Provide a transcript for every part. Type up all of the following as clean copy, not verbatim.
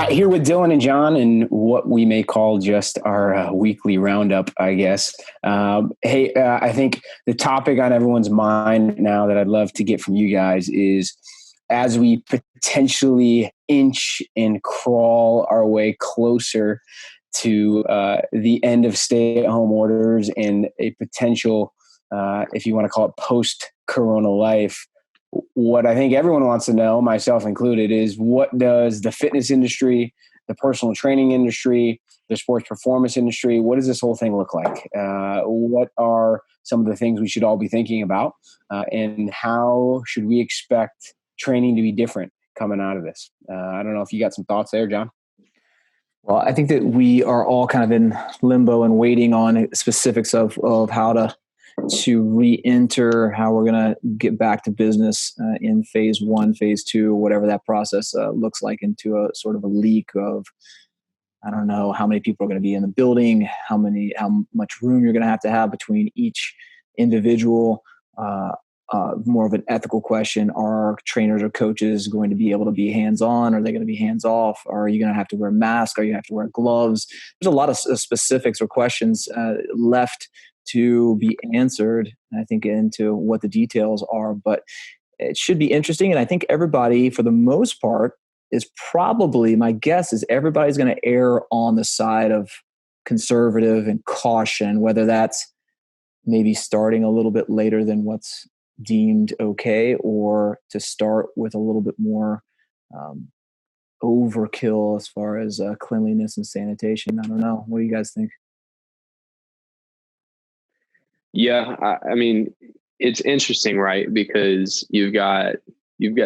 Here with Dylan and John and what we may call just our weekly roundup, I guess. I think the topic on everyone's mind now that I'd love to get from you guys is as we potentially inch and crawl our way closer to the end of stay-at-home orders and a potential, if you want to call it post-corona life, what I think everyone wants to know, myself included, is what does the fitness industry, the personal training industry, the sports performance industry, what does this whole thing look like? What are some of the things we should all be thinking about? And how should we expect training to be different coming out of this? I don't know if you got some thoughts there, John. Well, I think that we are all kind of in limbo and waiting on specifics of how to re-enter, how we're going to get back to business in phase 1, phase 2, whatever that process looks like, into a sort of a leak of, I don't know how many people are going to be in the building, how much room you're going to have between each individual. More of an ethical question. Are trainers or coaches going to be able to be hands-on? Are they going to be hands-off? Are you going to have to wear a mask? Are you going to have to wear gloves? There's a lot of specifics or questions left to be answered, I think, into what the details are. But it should be interesting. And I think everybody, for the most part, is probably, my guess is everybody's going to err on the side of conservative and caution, whether that's maybe starting a little bit later than what's deemed okay, or to start with a little bit more overkill as far as cleanliness and sanitation. I don't know. What do you guys think? Yeah, I mean, it's interesting, right? Because you've got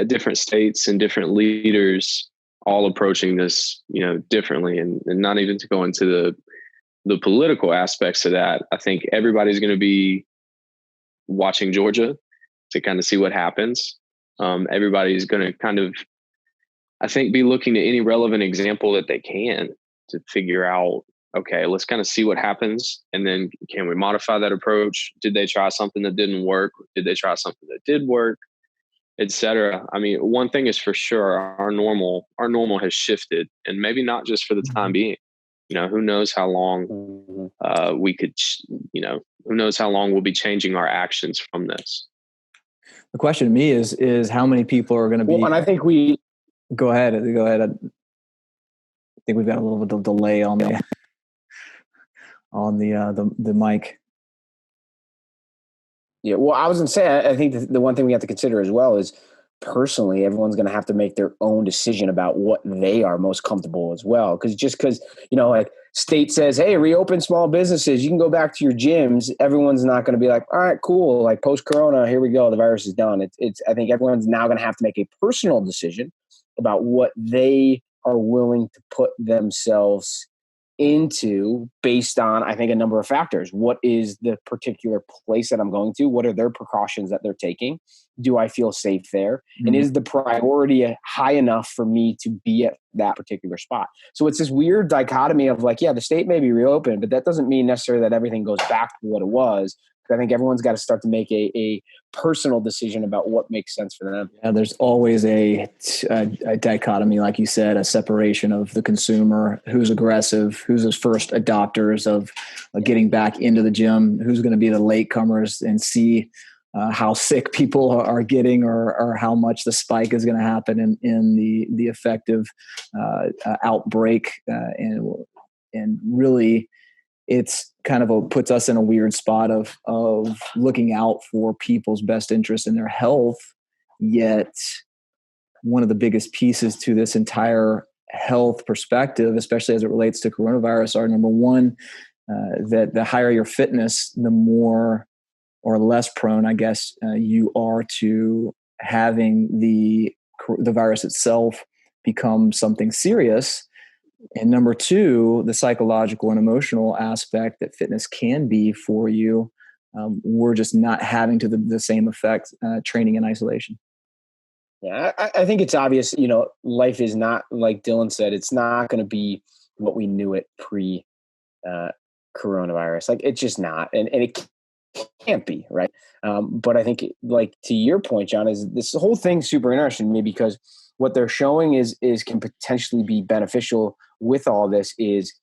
different states and different leaders all approaching this, differently, and not even to go into the political aspects of that. I think everybody's going to be watching Georgia to kind of see what happens. Everybody's going to kind of, I think, be looking at any relevant example that they can to figure out, okay, let's kind of see what happens. And then can we modify that approach? Did they try something that didn't work? Did they try something that did work, et cetera? I mean, one thing is for sure, our normal has shifted, and maybe not just for the time being. Who knows how long we could, who knows how long we'll be changing our actions from this. The question to me is how many people are going to be. Well, and I think go ahead. I think we've got a little bit of delay on the mic. Yeah, well, I was going to say, I think the one thing we have to consider as well is, personally, everyone's going to have to make their own decision about what they are most comfortable as well. Because like state says, hey, reopen small businesses, you can go back to your gyms. Everyone's not going to be like, all right, cool. Like post-corona, here we go. The virus is done. I think everyone's now going to have to make a personal decision about what they are willing to put themselves into based on, I think, a number of factors. What is the particular place that I'm going to? What are their precautions that they're taking? Do I feel safe there? Mm-hmm. And is the priority high enough for me to be at that particular spot? So it's this weird dichotomy of like, yeah, the state may be reopened, but that doesn't mean necessarily that everything goes back to what it was. I think everyone's got to start to make a personal decision about what makes sense for them. Yeah, there's always a dichotomy, like you said, a separation of the consumer, who's aggressive, who's those first adopters of getting back into the gym, who's going to be the latecomers and see how sick people are getting or how much the spike is going to happen in the effective outbreak. And really, it's kind of puts us in a weird spot of looking out for people's best interest in their health. Yet one of the biggest pieces to this entire health perspective, especially as it relates to coronavirus, are number one, that the higher your fitness, the more or less prone, I guess, you are to having the virus itself become something serious. And number two, the psychological and emotional aspect that fitness can be for you. We're just not having to the same effect training in isolation. Yeah, I think it's obvious, life is not, like Dylan said, it's not going to be what we knew it pre-coronavirus. Like, it's just not. And it can't be, right? But I think, like, to your point, John, is this whole thing super interesting to me because what they're showing is can potentially be beneficial with all this is,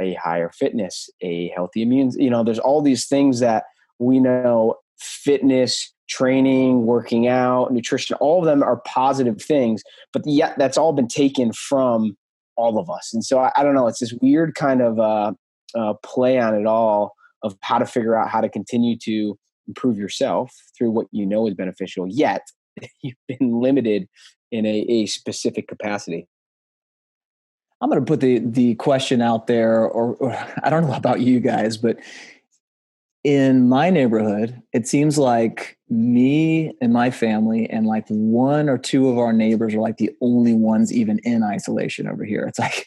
a higher fitness, a healthy immune, there's all these things that we know fitness, training, working out, nutrition, all of them are positive things, but yet that's all been taken from all of us. And so I don't know, it's this weird kind of play on it all of how to figure out how to continue to improve yourself through what is beneficial, yet you've been limited in a specific capacity. I'm going to put the question out there, or I don't know about you guys, but in my neighborhood, it seems like me and my family and like one or two of our neighbors are like the only ones even in isolation over here. It's like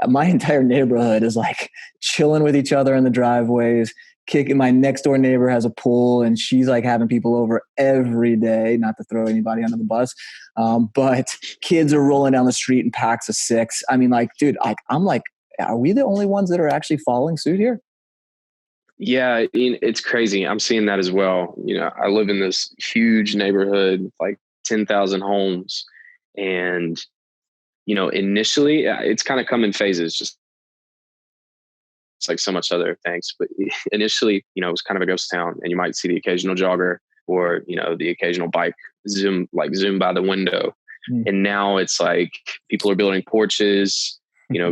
my entire neighborhood is like chilling with each other in the driveways. My next door neighbor has a pool and she's like having people over every day, not to throw anybody under the bus. But kids are rolling down the street in packs of 6. I mean, like, dude, I'm like, are we the only ones that are actually following suit here? Yeah, it's crazy. I'm seeing that as well. I live in this huge neighborhood, like 10,000 homes. And, initially it's kind of come in phases, just it's like so much other things. But initially, it was kind of a ghost town, and you might see the occasional jogger or, the occasional bike zoom by the window. And now it's like people are building porches,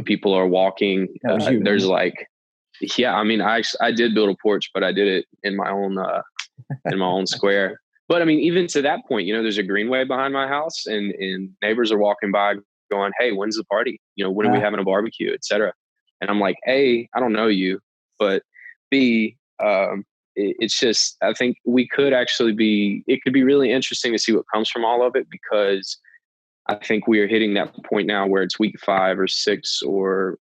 people are walking. There's like, yeah, I mean, I did build a porch, but I did it in my own square. But I mean, even to that point, there's a greenway behind my house, and neighbors are walking by going, "Hey, when's the party? When are we having a barbecue, etc." And I'm like, A, I don't know you, but B, it's just, I think we could actually it could be really interesting to see what comes from all of it, because I think we are hitting that point now where it's week 5 or 6 or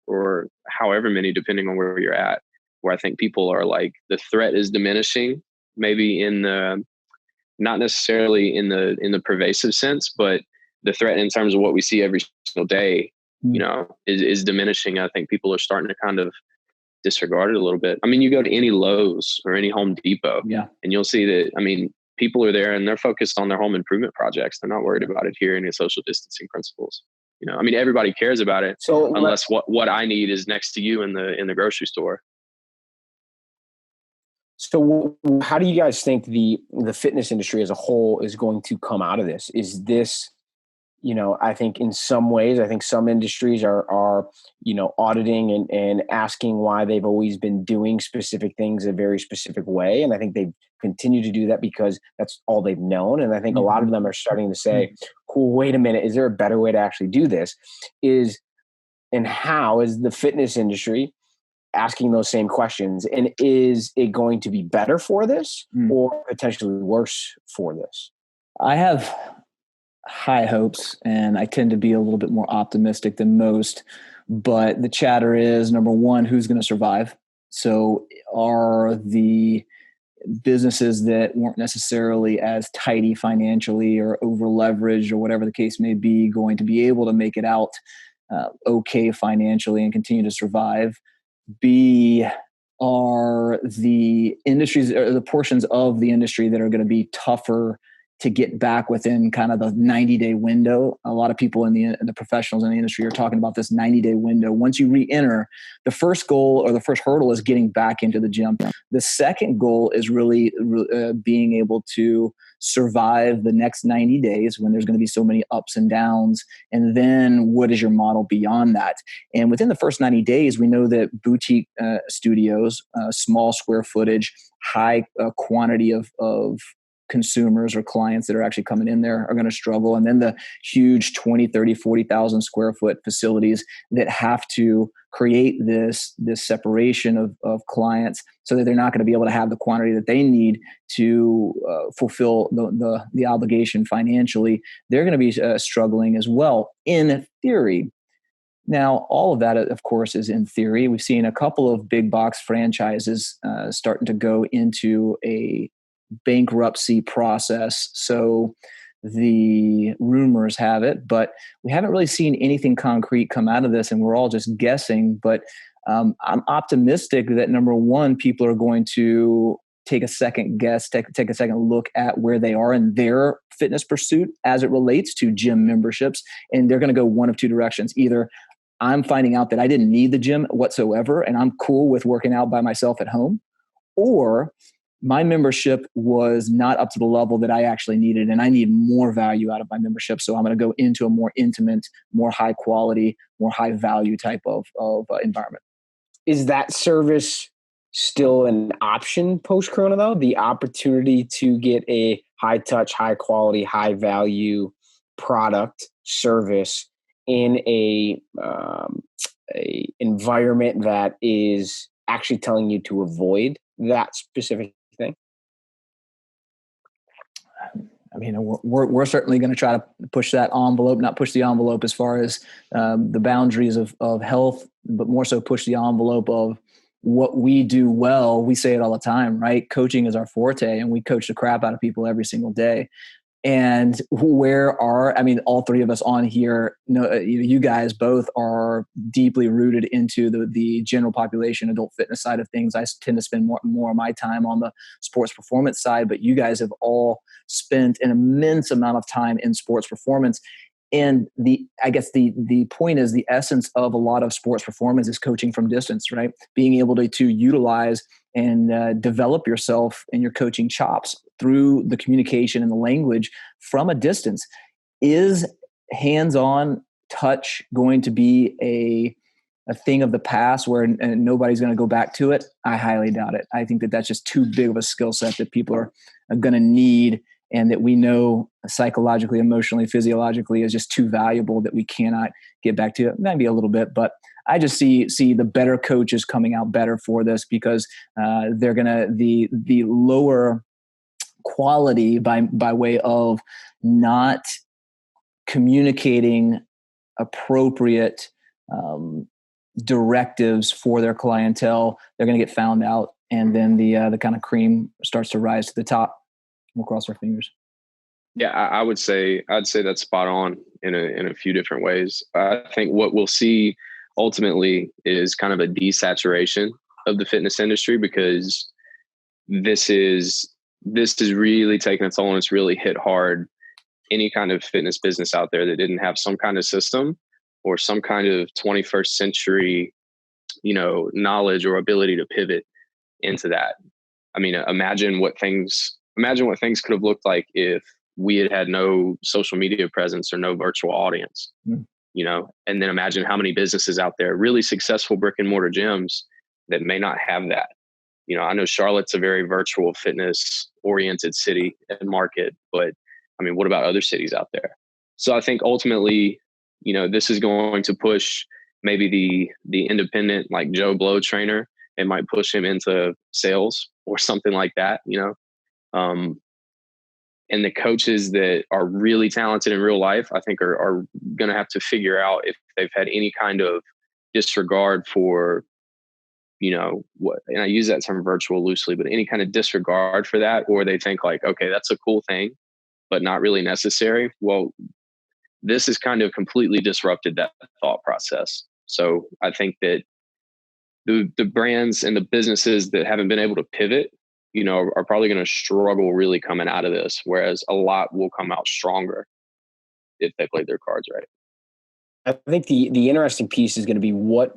however many, depending on where you're at, where I think people are like, the threat is diminishing, maybe not necessarily in the pervasive sense, but the threat in terms of what we see every single day, is diminishing. I think people are starting to kind of disregard it a little bit. I mean, you go to any Lowe's or any Home Depot, and you'll see that, I mean, people are there and they're focused on their home improvement projects. They're not worried about adhering to social distancing principles. I mean, everybody cares about it, unless what I need is next to you in the grocery store. So how do you guys think the fitness industry as a whole is going to come out of this? Is this, I think in some ways, I think some industries are auditing and asking why they've always been doing specific things a very specific way. And I think they continue to do that because that's all they've known. And I think a lot of them are starting to say, cool, wait a minute, is there a better way to actually do this? And how is the fitness industry asking those same questions? And is it going to be better for this or potentially worse for this? I have high hopes, and I tend to be a little bit more optimistic than most. But the chatter is, number one, who's going to survive? So are the businesses that weren't necessarily as tidy financially or over leveraged or whatever the case may be going to be able to make it out okay financially and continue to survive? B, are the industries or the portions of the industry that are going to be tougher to get back within kind of the 90-day window? A lot of people in the professionals in the industry are talking about this 90-day window. Once you re-enter, the first goal or the first hurdle is getting back into the gym. The second goal is really being able to survive the next 90 days when there's going to be so many ups and downs. And then what is your model beyond that? And within the first 90 days, we know that boutique studios, small square footage, high quantity of consumers or clients that are actually coming in there are going to struggle. And then the huge 20, 30, 40,000 square foot facilities that have to create this separation of clients so that they're not going to be able to have the quantity that they need to fulfill the obligation financially. They're going to be struggling as well, in theory. Now, all of that, of course, is in theory. We've seen a couple of big box franchises starting to go into a bankruptcy process. So the rumors have it, but we haven't really seen anything concrete come out of this, and we're all just guessing. But I'm optimistic that, number one, people are going to take a second guess, take a second look at where they are in their fitness pursuit as it relates to gym memberships. And they're going to go one of two directions. Either I'm finding out that I didn't need the gym whatsoever, and I'm cool with working out by myself at home, or my membership was not up to the level that I actually needed, and I need more value out of my membership. So I'm going to go into a more intimate, more high quality, more high value type of environment. Is that service still an option post-corona, though? The opportunity to get a high touch, high quality, high value product service in a environment that is actually telling you to avoid that specific thing? I mean, we're certainly going to try to push that envelope, not push the envelope as far as the boundaries of health, but more so push the envelope of what we do well. We say it all the time, right? Coaching is our forte, and we coach the crap out of people every single day. And all three of us on here, you guys both are deeply rooted into the general population, adult fitness side of things. I tend to spend more of my time on the sports performance side, but you guys have all spent an immense amount of time in sports performance. And I guess the point is, the essence of a lot of sports performance is coaching from distance, right? Being able to utilize and develop yourself and your coaching chops through the communication and the language from a distance. Is hands-on touch going to be a thing of the past where nobody's going to go back to it? I highly doubt it. I think that that's just too big of a skill set that people are going to need, and that we know psychologically, emotionally, physiologically is just too valuable that we cannot get back to it. Maybe a little bit, but I just see the better coaches coming out better for this, because they're gonna the lower quality by way of not communicating appropriate directives for their clientele. They're gonna get found out, and then the kind of cream starts to rise to the top. We'll cross our fingers. Yeah, I'd say that's spot on in a few different ways. I think what we'll see ultimately is kind of a desaturation of the fitness industry, because this is really taking its toll, and it's really hit hard any kind of fitness business out there that didn't have some kind of system or some kind of 21st century, knowledge or ability to pivot into that. I mean, imagine what things could have looked like if we had no social media presence or no virtual audience. And then imagine how many businesses out there, really successful brick and mortar gyms, that may not have that. I know Charlotte's a very virtual fitness oriented city and market, but I mean, what about other cities out there? So I think ultimately, this is going to push maybe the independent, like Joe Blow trainer. It might push him into sales or something like that, and the coaches that are really talented in real life, I think are going to have to figure out if they've had any kind of disregard for, what, and I use that term virtual loosely, but any kind of disregard for that, or they think like, okay, that's a cool thing, but not really necessary. Well, this has kind of completely disrupted that thought process. So I think that the brands and the businesses that haven't been able to pivot, are probably going to struggle really coming out of this, whereas a lot will come out stronger if they play their cards right. I think the interesting piece is going to be what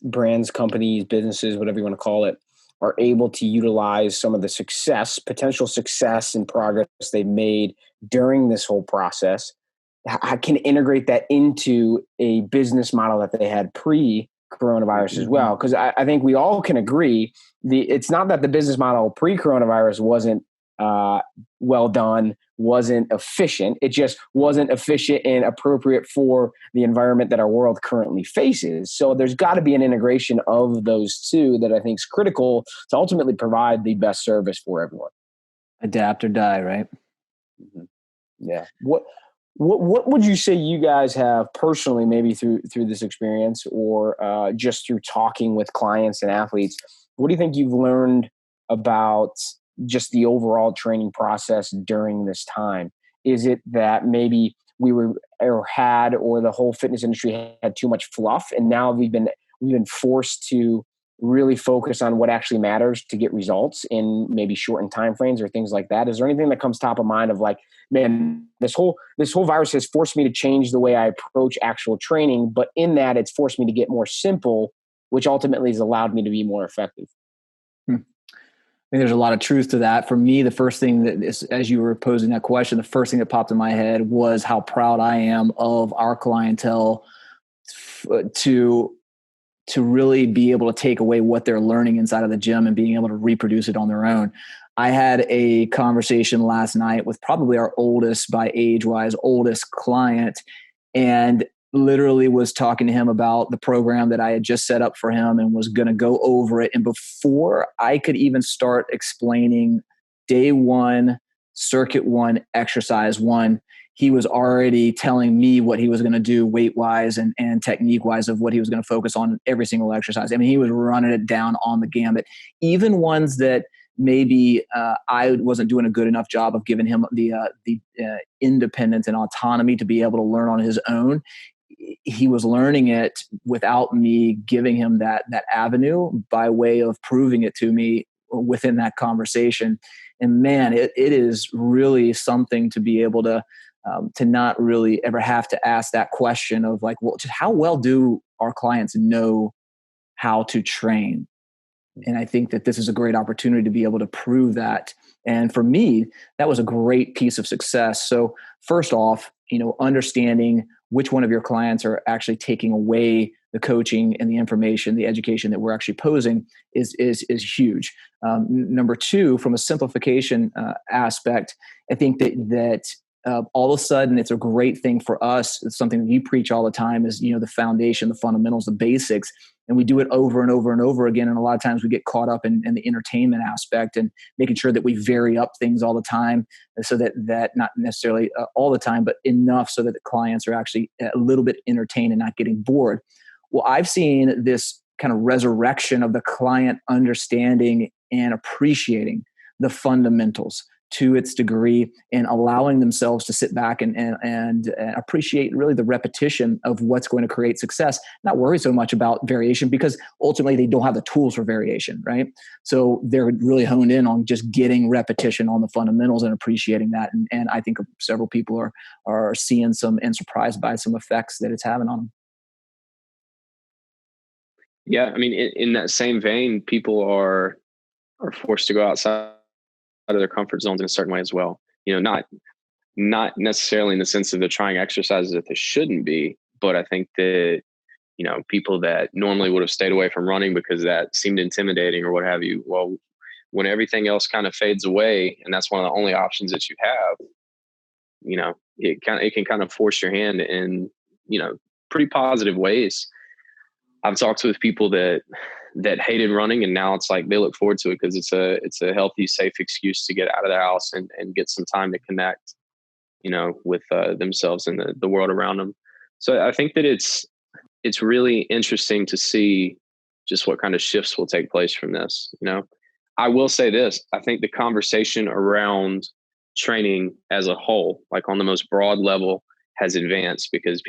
brands, companies, businesses, whatever you want to call it, are able to utilize some of the potential success and progress they've made during this whole process. I can integrate that into a business model that they had pre-coronavirus as well. Because I think we all can agree, it's not that the business model pre-coronavirus wasn't well done, wasn't efficient. It just wasn't efficient and appropriate for the environment that our world currently faces. So there's got to be an integration of those two that I think is critical to ultimately provide the best service for everyone. Adapt or die, right? Mm-hmm. Yeah. What would you say you guys have personally, maybe through this experience, or just through talking with clients and athletes? What do you think you've learned about just the overall training process during this time? Is it that maybe we were or the whole fitness industry had too much fluff, and now we've been forced to really focus on what actually matters to get results in maybe shortened timeframes or things like that? Is there anything that comes top of mind of like, man, this whole virus has forced me to change the way I approach actual training, but in that it's forced me to get more simple, which ultimately has allowed me to be more effective? I think there's a lot of truth to that. For me, the first thing that is, as you were posing that question, the first thing that popped in my head was how proud I am of our clientele to really be able to take away what they're learning inside of the gym and being able to reproduce it on their own. I had a conversation last night with probably our oldest, by age-wise, oldest client, and literally was talking to him about the program that I had just set up for him and was going to go over it. And before I could even start explaining day one, circuit one, exercise one, he was already telling me what he was going to do weight-wise and technique-wise of what he was going to focus on every single exercise. I mean, he was running it down on the gambit. Even ones that maybe I wasn't doing a good enough job of giving him the independence and autonomy to be able to learn on his own. He was learning it without me giving him that avenue by way of proving it to me within that conversation. And man, it is really something to be able to not really ever have to ask that question of like, well, just how well do our clients know how to train? And I think that this is a great opportunity to be able to prove that. And for me, that was a great piece of success. So first off, understanding which one of your clients are actually taking away the coaching and the information, the education that we're actually posing is huge. Number two, from a simplification aspect, I think that all of a sudden it's a great thing for us. It's something that you preach all the time is, the foundation, the fundamentals, the basics. And we do it over and over and over again. And a lot of times we get caught up in the entertainment aspect and making sure that we vary up things all the time so that not necessarily all the time, but enough so that the clients are actually a little bit entertained and not getting bored. Well, I've seen this kind of resurrection of the client understanding and appreciating the fundamentals to its degree and allowing themselves to sit back and appreciate really the repetition of what's going to create success, not worry so much about variation because ultimately they don't have the tools for variation, right? So they're really honed in on just getting repetition on the fundamentals and appreciating that. And I think several people are seeing some and surprised by some effects that it's having on them. Yeah. I mean, in that same vein, people are forced to go outside of their comfort zones in a certain way as well. Not necessarily in the sense of they're trying exercises that they shouldn't be, but I think that, people that normally would have stayed away from running because that seemed intimidating or what have you. Well, when everything else kind of fades away and that's one of the only options that you have, it can kind of force your hand in, pretty positive ways. I've talked with people that hated running and now it's like they look forward to it because it's a healthy, safe excuse to get out of their house and get some time to connect, with themselves and the world around them. So I think that it's really interesting to see just what kind of shifts will take place from this. I will say this, I think the conversation around training as a whole, like on the most broad level, has advanced because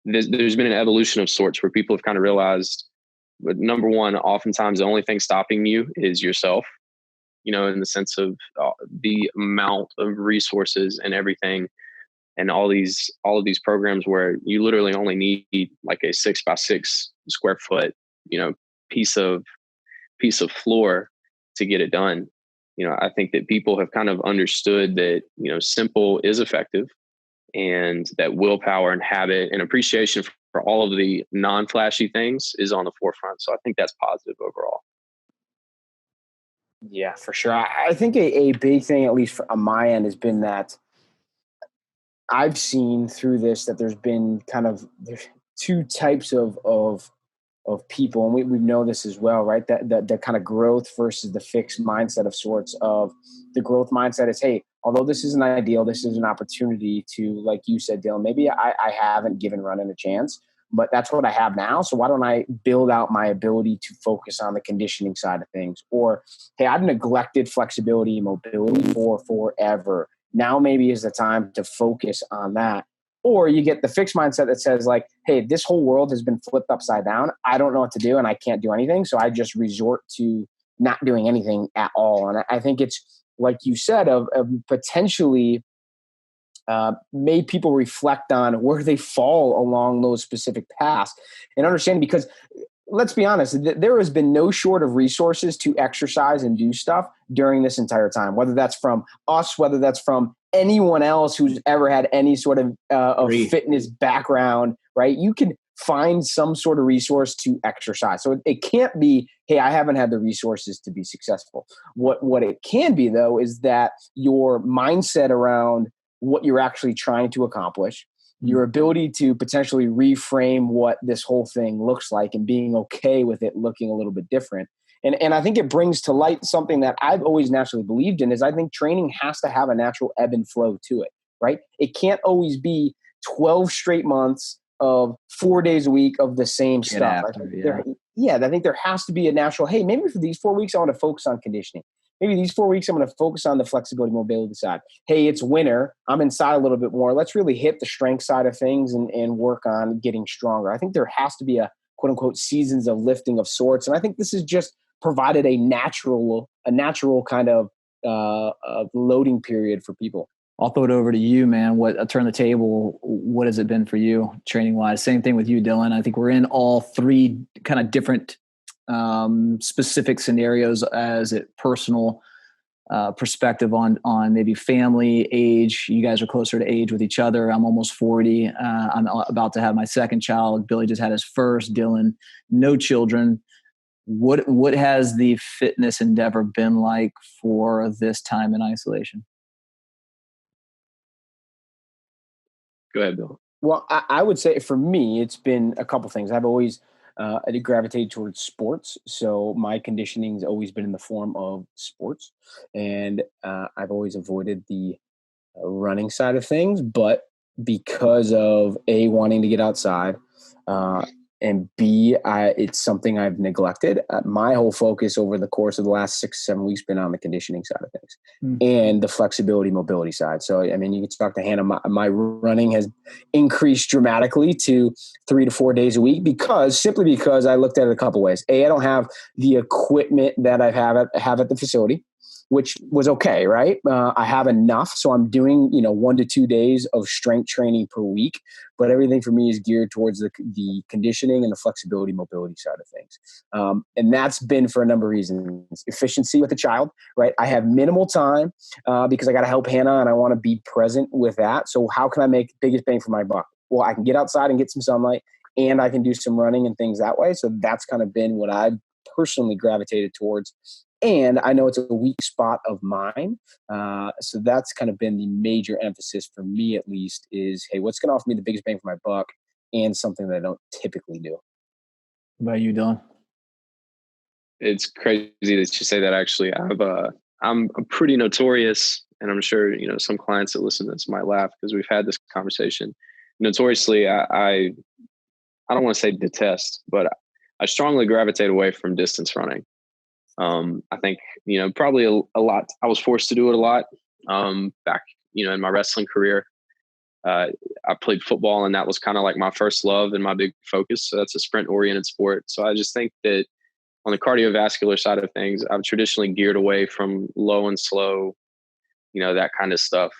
there's been an evolution of sorts where people have kind of realized, but number one, oftentimes the only thing stopping you is yourself, in the sense of the amount of resources and everything and all of these programs where you literally only need like a 6x6 square foot, piece of floor to get it done. I think that people have kind of understood that, simple is effective and that willpower and habit and appreciation for all of the non-flashy things is on the forefront. So I think that's positive overall. Yeah, for sure. I think a big thing, at least on my end, has been that I've seen through this that there's two types of people, and we know this as well, right? That kind of growth versus the fixed mindset of sorts. Of the growth mindset is, hey, although this isn't ideal, this is an opportunity to, like you said, Dylan, maybe I haven't given running a chance, but that's what I have now. So why don't I build out my ability to focus on the conditioning side of things? Or, hey, I've neglected flexibility and mobility for forever. Now maybe is the time to focus on that. Or you get the fixed mindset that says like, hey, this whole world has been flipped upside down. I don't know what to do and I can't do anything. So I just resort to not doing anything at all. And I think it's like you said, of potentially made people reflect on where they fall along those specific paths and understand, because let's be honest, there has been no short of resources to exercise and do stuff during this entire time, whether that's from us, whether that's from anyone else who's ever had any sort of fitness background, right? You can find some sort of resource to exercise. So it can't be, hey, I haven't had the resources to be successful. What it can be, though, is that your mindset around what you're actually trying to accomplish, your ability to potentially reframe what this whole thing looks like and being okay with it looking a little bit different. And I think it brings to light something that I've always naturally believed in, is I think training has to have a natural ebb and flow to it, right? It can't always be 12 straight months of 4 days a week of the same stuff. I think there has to be a natural, hey, maybe for these 4 weeks, I want to focus on conditioning. Maybe these 4 weeks, I'm going to focus on the flexibility, mobility side. Hey, it's winter. I'm inside a little bit more. Let's really hit the strength side of things and work on getting stronger. I think there has to be a quote unquote seasons of lifting of sorts. And I think this has just provided a natural kind of loading period for people. I'll throw it over to you, man. I'll turn the table. What has it been for you training wise? Same thing with you, Dylan. I think we're in all three kind of different specific scenarios as a personal perspective on maybe family, age. You guys are closer to age with each other. I'm almost 40. I'm about to have my second child. Billy just had his first. Dylan, no children. What has the fitness endeavor been like for this time in isolation? Go ahead, Bill. Well, I would say for me, it's been a couple things. I've always gravitated towards sports. So my conditioning has always been in the form of sports. And I've always avoided the running side of things. But because of A, wanting to get outside, and B, it's something I've neglected. My whole focus over the course of the last 6-7 weeks been on the conditioning side of things and the flexibility, mobility side. So, I mean, you can talk to Hannah. My running has increased dramatically to 3 to 4 days a week simply because I looked at it a couple ways. A, I don't have the equipment that I have at the facility, which was okay, right? I have enough. So I'm doing, 1 to 2 days of strength training per week, but everything for me is geared towards the conditioning and the flexibility, mobility side of things. And that's been for a number of reasons. Efficiency with the child, right? I have minimal time because I got to help Hannah and I want to be present with that. So how can I make the biggest bang for my buck? Well, I can get outside and get some sunlight and I can do some running and things that way. So that's kind of been what I've personally gravitated towards. And I know it's a weak spot of mine. So that's kind of been the major emphasis for me, at least, is, hey, what's going to offer me the biggest bang for my buck and something that I don't typically do. What about you, Dylan? It's crazy that you say that. Actually, I'm pretty notorious, and I'm sure some clients that listen to this might laugh because we've had this conversation. Notoriously, I don't want to say detest, but I strongly gravitate away from distance running. I think, probably a lot. I was forced to do it a lot back, in my wrestling career. I played football and that was kind of like my first love and my big focus. So that's a sprint oriented sport. So I just think that on the cardiovascular side of things, I've traditionally geared away from low and slow, that kind of stuff.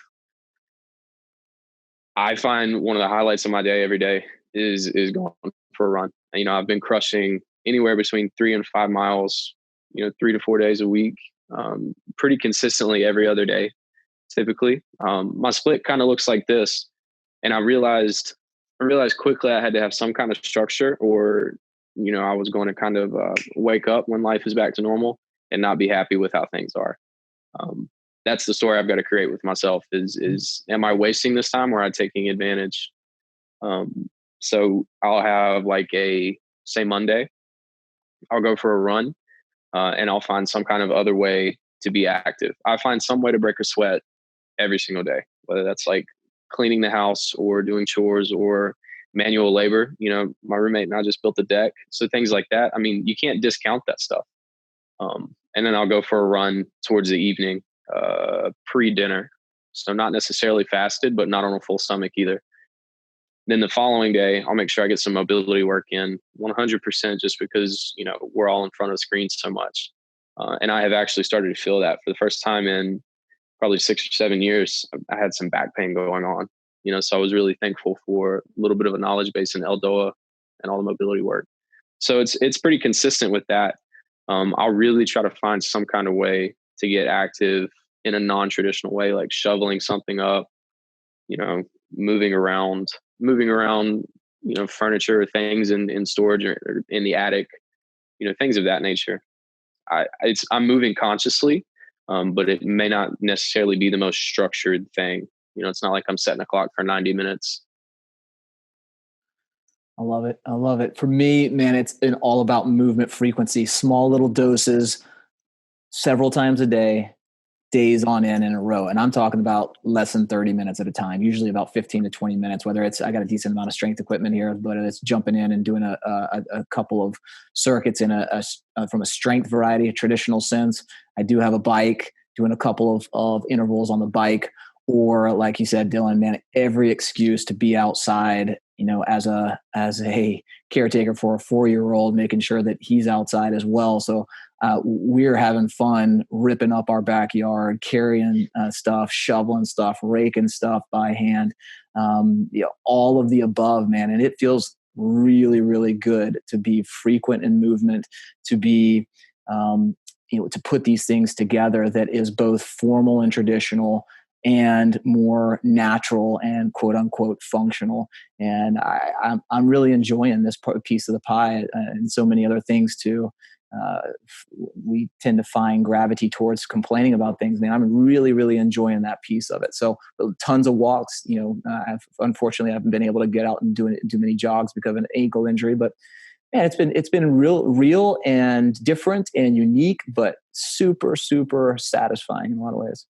I find one of the highlights of my day every day is going for a run. I've been crushing anywhere between 3 and 5 miles, 3 to 4 days a week, pretty consistently every other day, typically. My split kind of looks like this. And I realized quickly I had to have some kind of structure or, I was going to kind of wake up when life is back to normal and not be happy with how things are. That's the story I've got to create with myself is am I wasting this time or am I taking advantage? So I'll have say Monday, I'll go for a run. And I'll find some kind of other way to be active. I find some way to break a sweat every single day, whether that's like cleaning the house or doing chores or manual labor. My roommate and I just built a deck. So things like that. I mean, you can't discount that stuff. And then I'll go for a run towards the evening, pre-dinner. So not necessarily fasted, but not on a full stomach either. Then the following day, I'll make sure I get some mobility work in 100% just because, we're all in front of screens so much. And I have actually started to feel that for the first time in probably 6 or 7 years. I had some back pain going on, so I was really thankful for a little bit of a knowledge base in LDOA and all the mobility work. So it's pretty consistent with that. I'll really try to find some kind of way to get active in a non-traditional way, like shoveling something up, moving around, furniture or things in storage or in the attic, things of that nature. I'm moving consciously, but it may not necessarily be the most structured thing. It's not like I'm setting a clock for 90 minutes. I love it. I love it. For me, man, it's all about movement frequency, small little doses, several times a day, days on end in a row. And I'm talking about less than 30 minutes at a time, usually about 15 to 20 minutes, whether it's, I got a decent amount of strength equipment here, but it's jumping in and doing a couple of circuits in from a strength variety, a traditional sense. I do have a bike, doing a couple of intervals on the bike, or like you said, Dylan, man, every excuse to be outside, as a caretaker for a 4-year-old, making sure that he's outside as well. So we're having fun ripping up our backyard, carrying stuff, shoveling stuff, raking stuff by hand, all of the above, man. And it feels really, really good to be frequent in movement, to be, to put these things together that is both formal and traditional and more natural and quote unquote functional. And I'm really enjoying this piece of the pie, and so many other things too. We tend to find gravity towards complaining about things. Man, I'm really, really enjoying that piece of it. So tons of walks, unfortunately I haven't been able to get out and do many jogs because of an ankle injury, but man, it's been real and different and unique, but super, super satisfying in a lot of ways.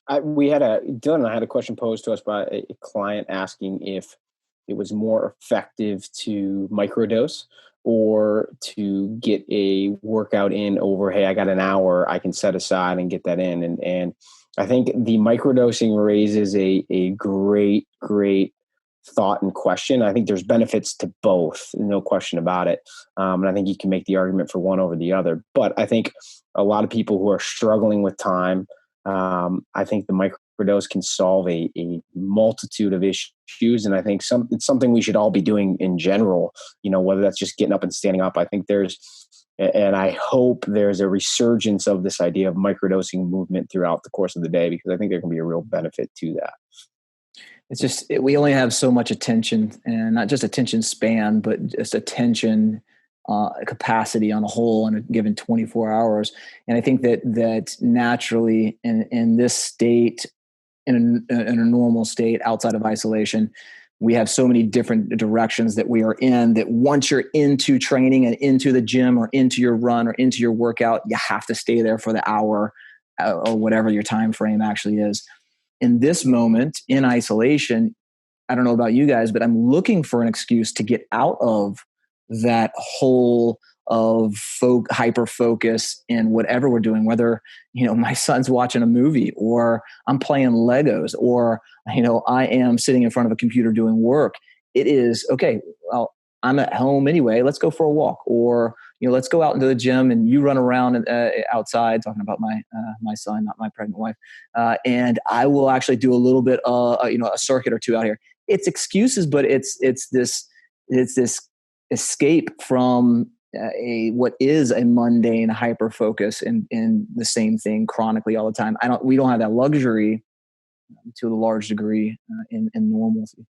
Dylan and I had a question posed to us by a client asking if it was more effective to microdose or to get a workout in over, hey, I got an hour I can set aside and get that in. And I think the microdosing raises a great thought and question. I think there's benefits to both, no question about it. And I think you can make the argument for one over the other. But I think a lot of people who are struggling with time, I think the microdose can solve a multitude of issues. And I think it's something we should all be doing in general, whether that's just getting up and standing up. I think and I hope there's a resurgence of this idea of microdosing movement throughout the course of the day, because I think there can be a real benefit to that. It's just, we only have so much attention, and not just attention span, but just attention capacity on a whole in a given 24 hours. And I think that naturally in this state, in a normal state outside of isolation, we have so many different directions that we are in, that once you're into training and into the gym or into your run or into your workout, you have to stay there for the hour or whatever your time frame actually is. In this moment in isolation, I don't know about you guys, but I'm looking for an excuse to get out of that hole of hyper focus in whatever we're doing, whether, my son's watching a movie, or I'm playing Legos, or, I am sitting in front of a computer doing work. It is, okay, well, I'm at home anyway, let's go for a walk, or, let's go out into the gym and you run around outside, talking about my son, not my pregnant wife. And I will actually do a little bit, a circuit or two out here. It's excuses, but it's this escape from what is a mundane hyper focus in the same thing chronically all the time. We don't have that luxury to a large degree in normalcy.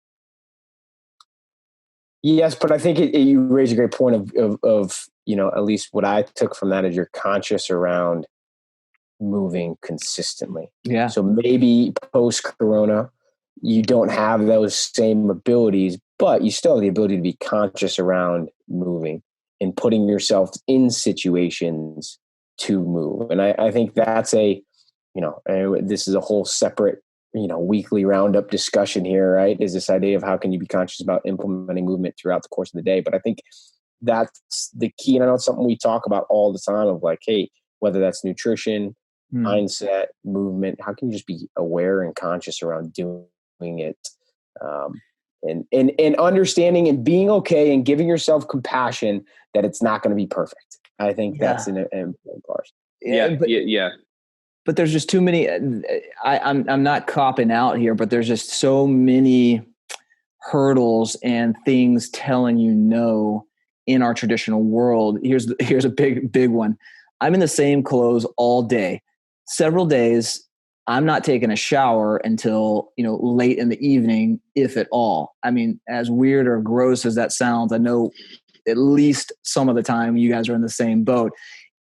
Yes, but I think you raise a great point of at least what I took from that is you're conscious around moving consistently. Yeah. So maybe post-corona, you don't have those same abilities, but you still have the ability to be conscious around moving and putting yourself in situations to move. And I think that's this is a whole separate, weekly roundup discussion here, right? Is this idea of how can you be conscious about implementing movement throughout the course of the day? But I think that's the key. And I know it's something we talk about all the time of like, hey, whether that's nutrition, mindset, movement, how can you just be aware and conscious around doing it and understanding and being okay and giving yourself compassion that it's not going to be perfect. I think that's an important part. Yeah. But there's just too many. I'm not copping out here, but there's just so many hurdles and things telling you no in our traditional world. Here's a big one. I'm in the same clothes all day, several days. I'm not taking a shower until, late in the evening, if at all. I mean, as weird or gross as that sounds, I know at least some of the time you guys are in the same boat.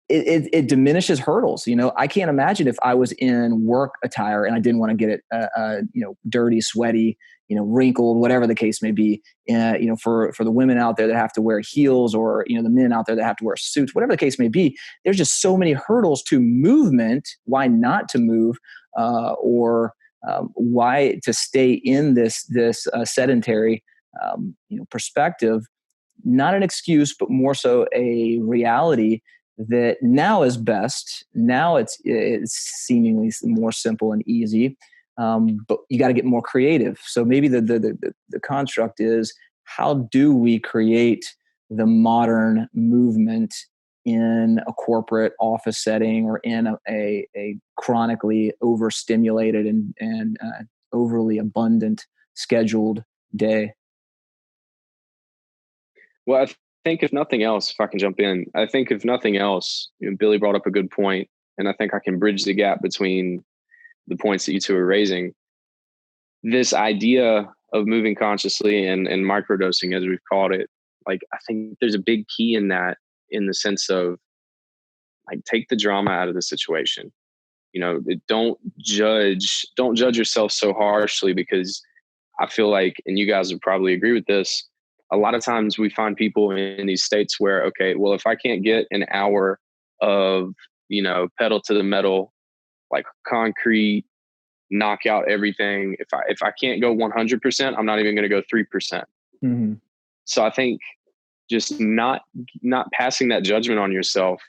It diminishes hurdles. I can't imagine if I was in work attire and I didn't want to get it, dirty, sweaty, wrinkled, whatever the case may be. For the women out there that have to wear heels, or the men out there that have to wear suits, whatever the case may be. There's just so many hurdles to movement. Why not to move, or why to stay in this sedentary perspective? Not an excuse, but more so a reality that now is best. Now it's seemingly more simple and easy, but you got to get more creative. So maybe the construct is, how do we create the modern movement in a corporate office setting, or in a chronically overstimulated and overly abundant scheduled day? Well, I think if nothing else, if I can jump in, I think if nothing else, Billy brought up a good point, and I think I can bridge the gap between the points that you two are raising. This idea of moving consciously and microdosing, as we've called it, like, I think there's a big key in that, in the sense of, like, take the drama out of the situation. Don't judge yourself so harshly, because I feel like, and you guys would probably agree with this, a lot of times we find people in these states where, okay, well, if I can't get an hour of, pedal to the metal, like concrete, knock out everything, if I can't go 100%, I'm not even going to go 3%. Mm-hmm. So I think just not passing that judgment on yourself,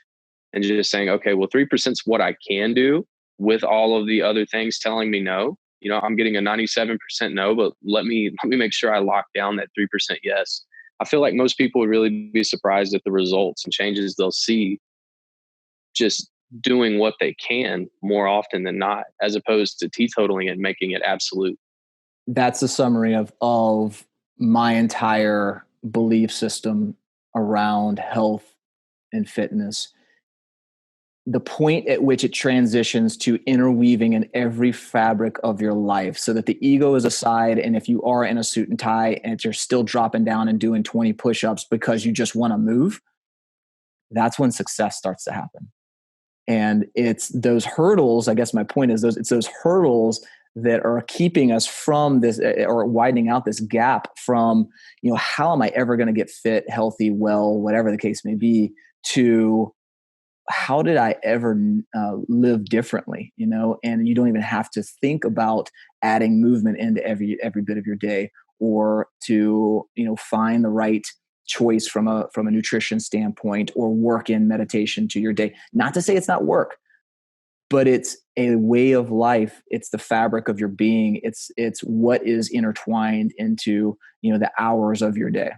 and just saying, okay, well, 3% is what I can do, with all of the other things telling me no. I'm getting a 97% no, but let me make sure I lock down that 3% yes. I feel like most people would really be surprised at the results and changes they'll see just doing what they can more often than not, as opposed to teetotaling and making it absolute. That's a summary of my entire belief system around health and fitness. The point at which it transitions to interweaving in every fabric of your life, so that the ego is aside. And if you are in a suit and tie and you're still dropping down and doing 20 push-ups because you just want to move, that's when success starts to happen. And it's those hurdles. I guess my point is it's those hurdles that are keeping us from this, or widening out this gap from, how am I ever going to get fit, healthy, well, whatever the case may be, to how did I ever live differently, and you don't even have to think about adding movement into every bit of your day, or to, find the right choice from a nutrition standpoint, or work in meditation to your day. Not to say it's not work, but it's a way of life. It's the fabric of your being. It's what is intertwined into, the hours of your day.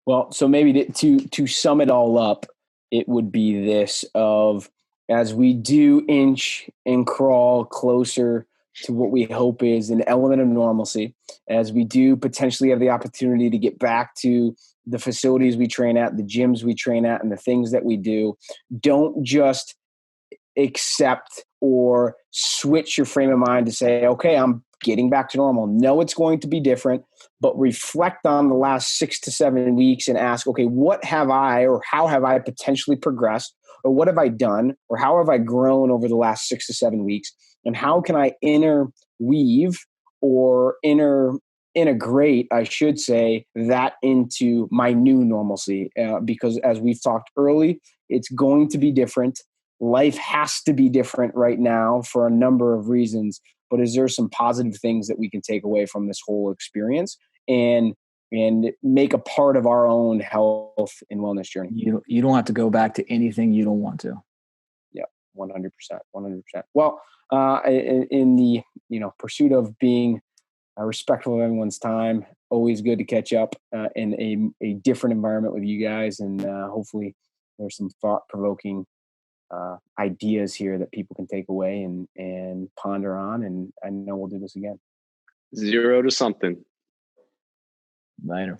Well, so maybe to sum it all up, it would be this: of, as we do inch and crawl closer to what we hope is an element of normalcy, as we do potentially have the opportunity to get back to the facilities we train at, the gyms we train at, and the things that we do, don't just accept or switch your frame of mind to say, okay, I'm getting back to normal. No, it's going to be different, but reflect on the last 6 to 7 weeks and ask, okay, what have I, or how have I potentially progressed, or what have I done, or how have I grown over the last 6 to 7 weeks? And how can I interweave or integrate, I should say, that into my new normalcy? Because as we've talked early, it's going to be different. Life has to be different right now for a number of reasons. But is there some positive things that we can take away from this whole experience and make a part of our own health and wellness journey? You don't have to go back to anything you don't want to. Yeah, 100%. Well, in the pursuit of being respectful of everyone's time, always good to catch up in a different environment with you guys, and hopefully there's some thought-provoking ideas here that people can take away and ponder on. And I know we'll do this again. 0 to something. Later.